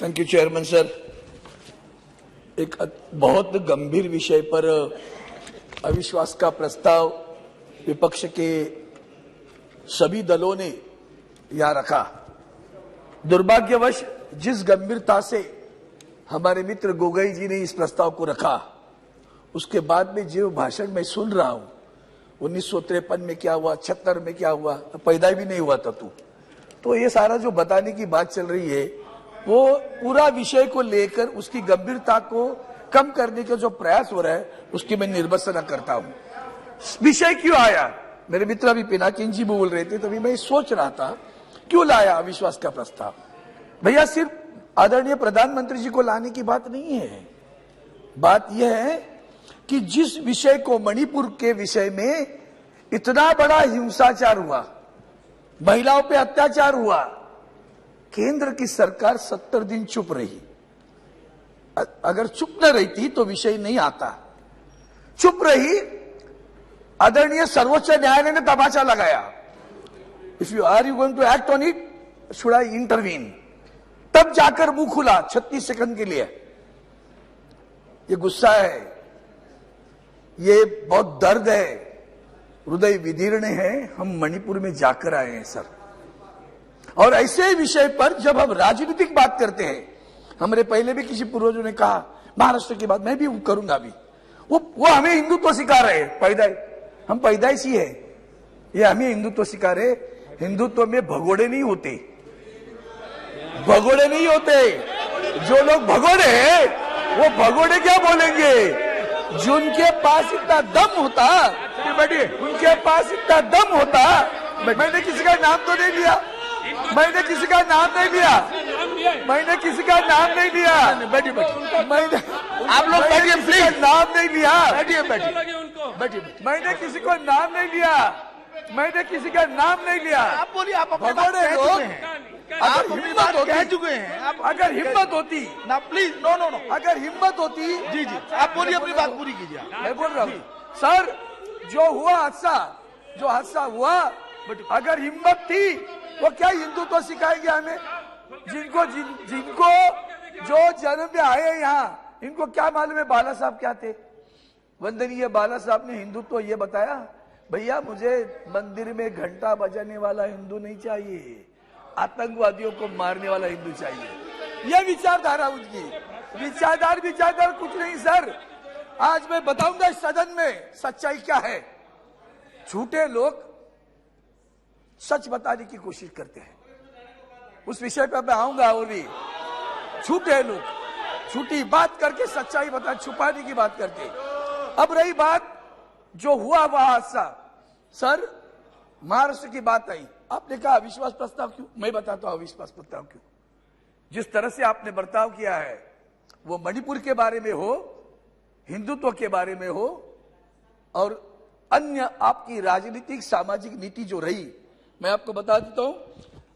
Thank you chairman sir. एक बहुत गंभीर विषय पर अविश्वास का प्रस्ताव विपक्ष के सभी दलों ने यहां रखा। दुर्भाग्यवश जिस गंभीरता से हमारे मित्र गोगोई जी ने इस प्रस्ताव को रखा, उसके बाद में जो भाषण मैं सुन रहा हूं 1953 में क्या हुआ, 76 में क्या हुआ, पैदा भी नहीं हुआ था तू। तो ये सारा जो बताने की बात चल रही है वो पूरा विषय को लेकर उसकी गंभीरता को कम करने का जो प्रयास हो रहा है उसकी मैं निर्भत्सना करता हूं। विषय क्यों आया, मेरे मित्र अभी पिनाकिन जी बोल रहे थे, तभी मैं सोच रहा था क्यों लाया अविश्वास का प्रस्ताव। भैया सिर्फ आदरणीय प्रधानमंत्री जी को लाने की बात नहीं है, बात यह है कि जिस विषय को मणिपुर के विषय में इतना बड़ा हिंसाचार हुआ, महिलाओं पे अत्याचार हुआ, केंद्र की सरकार 70 दिन चुप रही। अगर चुप न रहती तो विषय नहीं आता, चुप रही। आदरणीय सर्वोच्च न्यायालय ने तमाचा लगाया, if you are you going to act on it, should I intervene. तब जाकर मुंह खुला 36 सेकंड के लिए। ये गुस्सा है, ये बहुत दर्द है, हृदय विदीर्ण है। हम मणिपुर में जाकर आए हैं सर, और ऐसे विषय पर जब हम राजनीतिक बात करते हैं, हमारे पहले भी किसी पूर्वजों ने कहा, महाराष्ट्र की बात मैं भी करूंगा अभी, वो हमें हिंदुत्व सिखा रहे हैं। हम पैदाइशी है, ये हमें हिंदुत्व सिखा रहे। हिंदुत्व में भगोड़े नहीं होते, भगोड़े नहीं होते। जो लोग भगोड़े हैं वो भगोड़े क्या बोलेंगे, जिनके पास इतना दम होता, उनके पास इतना दम होता। मैंने किसी का नाम तो नहीं लिया, मैंने किसी का नाम नहीं लिया, मैंने किसी का नाम नहीं लिया। मैंने आप लोग बैठिए प्लीज, नाम नहीं लिया। मैंने किसी को नाम नहीं लिया, मैंने किसी का नाम नहीं लिया। आप बोलिए, आप भगोड़े लोग आप अपनी बात कह चुके हैं। आप अगर हिम्मत होती ना प्लीज, नो नो नो, अगर हिम्मत होती, जी जी आप बोलिए, अपनी बात पूरी कीजिए। मैं बोल रहा हूँ सर, जो हुआ हादसा, जो हादसा हुआ, अगर हिम्मत थी वो क्या हिंदुत्व सिखाएंगे हमें? जिनको जो जन्म में आए यहाँ, इनको क्या मालूम है बाला साहब क्या थे? वंदनीय बाला साहब ने हिंदुत्व ये बताया, भैया मुझे मंदिर में घंटा बजाने वाला हिंदू नहीं चाहिए, आतंकवादियों को मारने वाला हिंदू चाहिए। यह विचारधारा उनकी, विचारधारा कुछ नहीं सर। आज मैं बताऊंगा इस सदन में सच्चाई क्या है। झूठे लोग सच बताने की कोशिश करते हैं, उस विषय पर मैं आऊंगा। और भी झूठे लोग झूठी बात करके सच्चाई बता, छुपाने की बात करते। अब रही बात जो हुआ वह हादसा, सर महाराष्ट्र की बात आई, आपने कहा अविश्वास प्रस्ताव क्यों? मैं बताता हूं अविश्वास प्रस्ताव क्यों। जिस तरह से आपने बर्ताव किया है, वो मणिपुर के बारे में हो, हिंदुत्व के बारे में हो, और अन्य आपकी राजनीतिक सामाजिक नीति जो रही, मैं आपको बता देता हूं।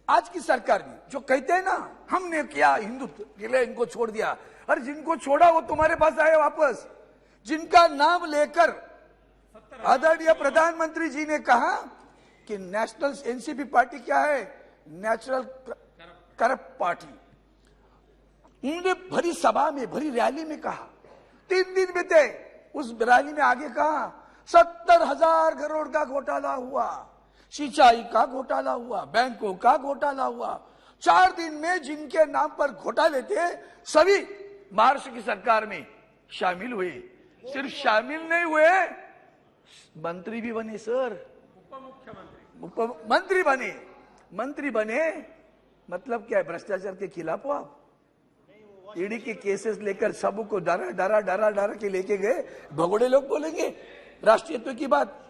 आज की सरकार भी जो कहते हैं ना हमने किया हिंदुत्व के लिए, इनको छोड़ दिया, और जिनको छोड़ा वो तुम्हारे पास आए वापस। जिनका नाम लेकर आदरणीय प्रधानमंत्री जी ने कहा कि नेशनल एनसीपी पार्टी क्या है, नेचुरल करप्ट पार्टी, उन्होंने भरी सभा में, भरी रैली में कहा, 3 दिन बीते, उस रैली में आगे कहा 70,000 करोड़ का घोटाला हुआ, सिंचाई का घोटाला हुआ, बैंकों का घोटाला हुआ। 4 दिन में जिनके नाम पर घोटाले थे सभी महाराष्ट्र की सरकार में शामिल हुए। सिर्फ शामिल नहीं हुए, मंत्री भी बने सर, मंत्री बने। मंत्री बने मतलब क्या है, भ्रष्टाचार के खिलाफ हो आप? ईडी के केसेस लेकर सबको डरा के लेके गए। भगोड़े लोग बोलेंगे राष्ट्रीयत्व की बात,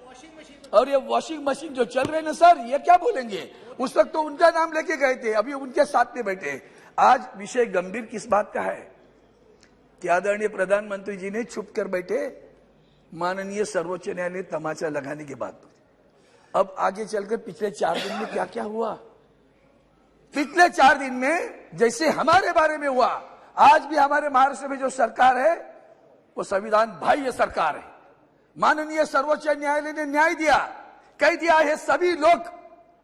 और ये वॉशिंग मशीन जो चल रहे ना सर, ये क्या बोलेंगे? उस वक्त तो उनका नाम लेके गए थे, अभी उनके साथ में बैठे। आज विषय गंभीर किस बात का है कि आदरणीय प्रधानमंत्री जी ने छुप कर बैठे, माननीय सर्वोच्च न्यायालय तमाचा लगाने के बाद। अब आगे चलकर पिछले 4 दिन में क्या क्या हुआ, पिछले 4 दिन में जैसे हमारे बारे में हुआ, आज भी हमारे महाराष्ट्र में जो सरकार है वो संविधान बाह्य सरकार है। माननीय सर्वोच्च न्यायालय ने न्याय दिया, कह दिया है सभी लोग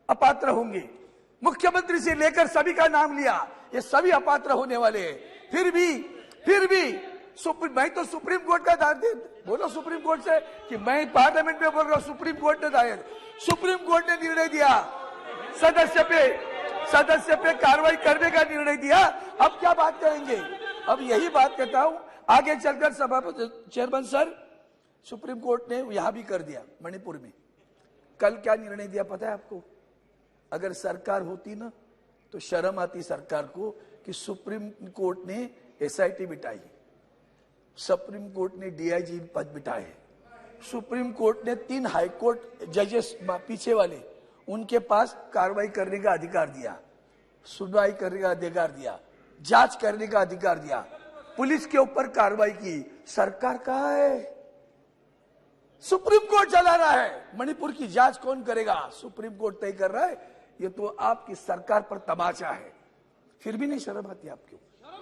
अपात्र होंगे। मुख्यमंत्री से लेकर सभी का नाम लिया, ये सभी अपात्र होने वाले हैं। फिर भी मैं तो सुप्रीम कोर्ट का दायर बोलो सुप्रीम कोर्ट से कि मैं पार्लियामेंट में बोल रहा हूं, सुप्रीम कोर्ट ने दायर, सुप्रीम कोर्ट ने निर्णय दिया, सदस्य पे कार्रवाई करने का निर्णय दिया। अब क्या बात करेंगे? अब यही बात कहता हूं, आगे चलकर सभापति चेयरमैन सर, सुप्रीम कोर्ट ने यहां भी कर दिया मणिपुर में। कल क्या निर्णय दिया पता है आपको? अगर सरकार होती ना तो शर्म आती सरकार को कि सुप्रीम कोर्ट ने एसआईटी बिठाई, सुप्रीम कोर्ट ने डीआईजी पद बिठाए, सुप्रीम कोर्ट ने 3 हाई कोर्ट जजेस पीछे वाले उनके पास कार्रवाई करने का अधिकार दिया, सुनवाई करने का अधिकार दिया, जांच करने का अधिकार दिया, पुलिस के ऊपर कार्रवाई की। सरकार कहाँ है? सुप्रीम कोर्ट चला रहा है। मणिपुर की जांच कौन करेगा? सुप्रीम कोर्ट तय कर रहा है। ये तो आपकी सरकार पर तमाचा है। फिर भी नहीं शर्म आती आपको?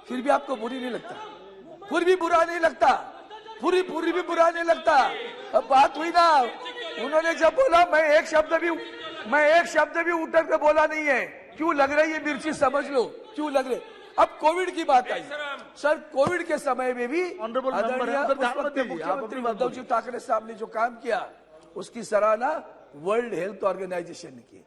फिर भी आपको बुरी नहीं लगता? फिर भी बुरा नहीं लगता? पूरी भी बुरा नहीं लगता? अब बात हुई ना, उन्होंने जब बोला मैं एक शब्द भी उतर के बोला नहीं है। क्यों लग रही है मिर्ची? समझ लो क्यों लग रही। अब कोविड की बात आई सर, कोविड के समय में भी मुख्यमंत्री उद्धव जी ठाकरे साहब ने जो काम किया उसकी सराहना वर्ल्ड हेल्थ ऑर्गेनाइजेशन ने की,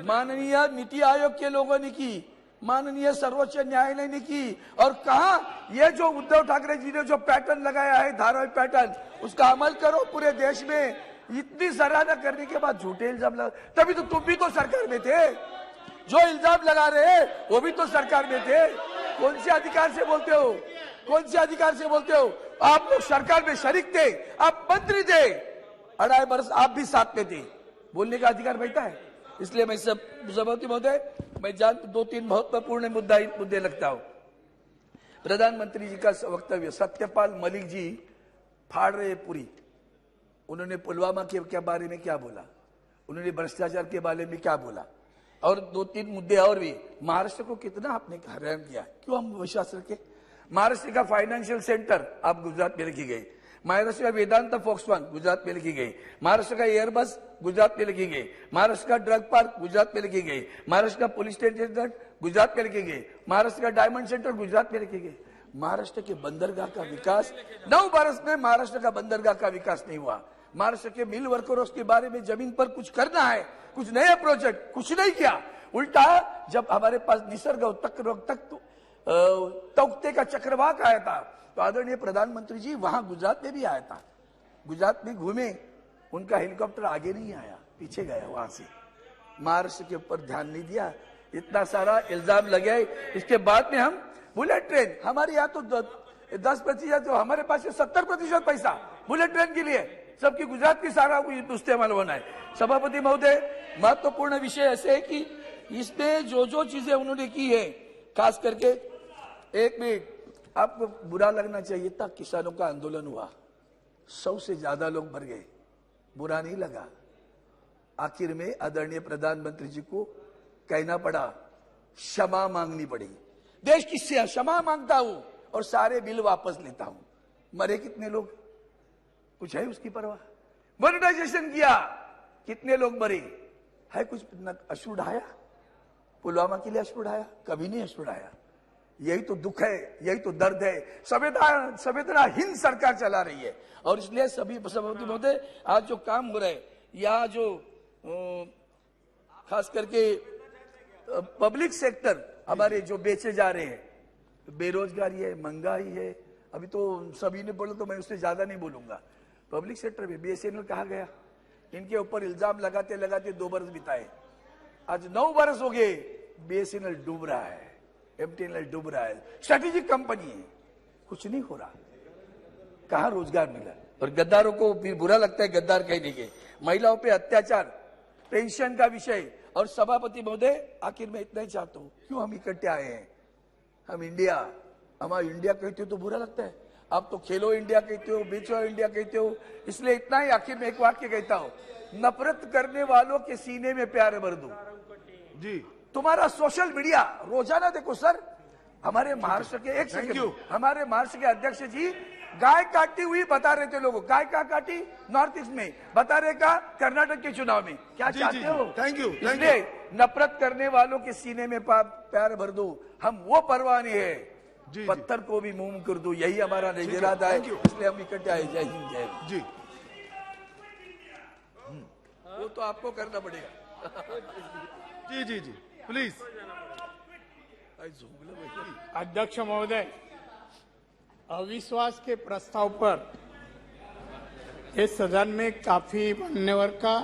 माननीय नीति आयोग के लोगों ने की, माननीय सर्वोच्च न्यायालय ने की। और कहा ये जो उद्धव ठाकरे जी ने जो पैटर्न लगाया है, धारावाहिक पैटर्न, उसका अमल करो पूरे देश में। इतनी सराहना करने के बाद झूठे इल्जाम लगा, तभी तो तुम भी तो सरकार में थे। जो इल्जाम लगा रहे हैं वो भी तो सरकार में थे। कौन से अधिकार से बोलते हो? कौन से अधिकार से बोलते हो? आप लोग सरकार में शरीक थे, आप मंत्री थे, 2.5 वर्ष आप भी साथ में थे, बोलने का अधिकार बैठा है। इसलिए मैं सभापति महोदय, मैं 2-3 महत्वपूर्ण मुद्दे लगता हूं। प्रधानमंत्री जी का वक्तव्य, सत्यपाल मलिक जी फाड़ रहे पूरी। उन्होंने पुलवामा के बारे में क्या बोला, उन्होंने भ्रष्टाचार के बारे में क्या बोला, और 2-3 मुद्दे और भी। महाराष्ट्र को कितना आपने हैरान किया, क्यों हम विश्वास रखे? महाराष्ट्र का फाइनेंशियल सेंटर आप गुजरात में लिखी गई, महाराष्ट्र का वेदांत फॉक्सकॉन गुजरात में लिखी गई, महाराष्ट्र का एयरबस गुजरात में लिखी गई, महाराष्ट्र का ड्रग पार्क गुजरात में लिखी गई, महाराष्ट्र का पुलिस स्टेशन गुजरात में लिखी गई, महाराष्ट्र का डायमंड सेंटर गुजरात में लिखी गई। महाराष्ट्र के बंदरगाह का विकास 9 वर्ष में महाराष्ट्र का बंदरगाह का विकास नहीं हुआ। महाराष्ट्र के मिल वर्कर्स के बारे में जमीन पर कुछ करना है, कुछ नए प्रोजेक्ट, कुछ नहीं किया। उल्टा जब हमारे पास निसर्ग तख्ते का चक्रवात आया था तो आदरणीय प्रधानमंत्री जी वहां गुजरात में भी आया था, गुजरात में घूमे, उनका हेलीकॉप्टर आगे नहीं आया, पीछे गया वहां से। महाराष्ट्र के ऊपर ध्यान नहीं दिया, इतना सारा इल्जाम लगे। इसके बाद में हम बुलेट ट्रेन, हमारे यहाँ तो 10%, जो हमारे पास 70% पैसा बुलेट ट्रेन के लिए, सबकी गुजरात की सारा इस्तेमाल होना है। सभापति महोदय, महत्वपूर्ण विषय ऐसे है कि इसमें जो चीजें उन्होंने की है, खास करके 1 मिनट, आपको बुरा लगना चाहिए था, किसानों का आंदोलन हुआ, 100 से ज्यादा लोग मर गए, बुरा नहीं लगा। आखिर में आदरणीय प्रधानमंत्री जी को कहना पड़ा, क्षमा मांगनी पड़ी, देश की क्षमा मांगता हूं और सारे बिल वापस लेता हूं। मरे कितने लोग, कुछ है उसकी परवाह? मॉनिटाइजेशन किया, कितने लोग मरे, है कुछ अश्रु ढाया? पुलवामा के लिए अश्रु ढाया? कभी नहीं अश्रु ढाया। यही तो दुख है, यही तो दर्द है। संवेदनाहीन सरकार चला रही है। और इसलिए सभी सभापति महोदय, आज जो काम हो रहा है, यहाँ जो खास करके पब्लिक सेक्टर हमारे जो बेचे जा रहे हैं, बेरोजगारी है, महंगाई है, अभी तो सभी ने बोला तो मैं उससे ज्यादा नहीं बोलूंगा। पब्लिक सेक्टर में बीएसएनएल कहा गया, इनके ऊपर इल्जाम लगाते लगाते 2 वर्ष बिताए, आज 9 वर्ष हो गए, बीएसएनएल डूब रहा है, एमटीएनएल डूब रहा है, स्ट्रेटेजिक कंपनी है, कुछ नहीं हो रहा, कहां रोजगार मिला? और गद्दारों को भी बुरा लगता है गद्दार कहने के। महिलाओं पे अत्याचार, पेंशन का विषय। और सभापति महोदय, आखिर में इतना ही चाहता हूं, क्यों हम इकट्ठे आए हैं? हम इंडिया, हमारा इंडिया कहते हो तो बुरा लगता है, आप तो खेलो इंडिया कहते हो, बेचो इंडिया कहते हो। इसलिए इतना ही आखिर में एक वाक्य कहता हूं, नफरत करने वालों के सीने में प्यार भर दो जी। तुम्हारा सोशल मीडिया रोजाना देखो सर, हमारे महाराष्ट्र के हमारे महाराष्ट्र के अध्यक्ष जी गाय काटती हुई बता रहे थे लोगों, गाय का काटी नॉर्थ ईस्ट में, बता रहे का कर्नाटक के चुनाव में। क्या जी, चाहते जी, हो? थैंक यू, थैंक इसलिए नफरत करने वालों के सीने में प्यार भर दो, हम वो परवाह नहीं है, जी। पत्थर को भी मुंह कर दो, यही हमारा इरादा है, थैंक यू। इसलिए हम इकट्ठे आए। जय हिंद, जय हिंद। जी वो तो आपको करना पड़ेगा। जी जी जी प्लीज। अध्यक्ष महोदय, अविश्वास के प्रस्ताव पर इस सदन में काफी मान्यवर का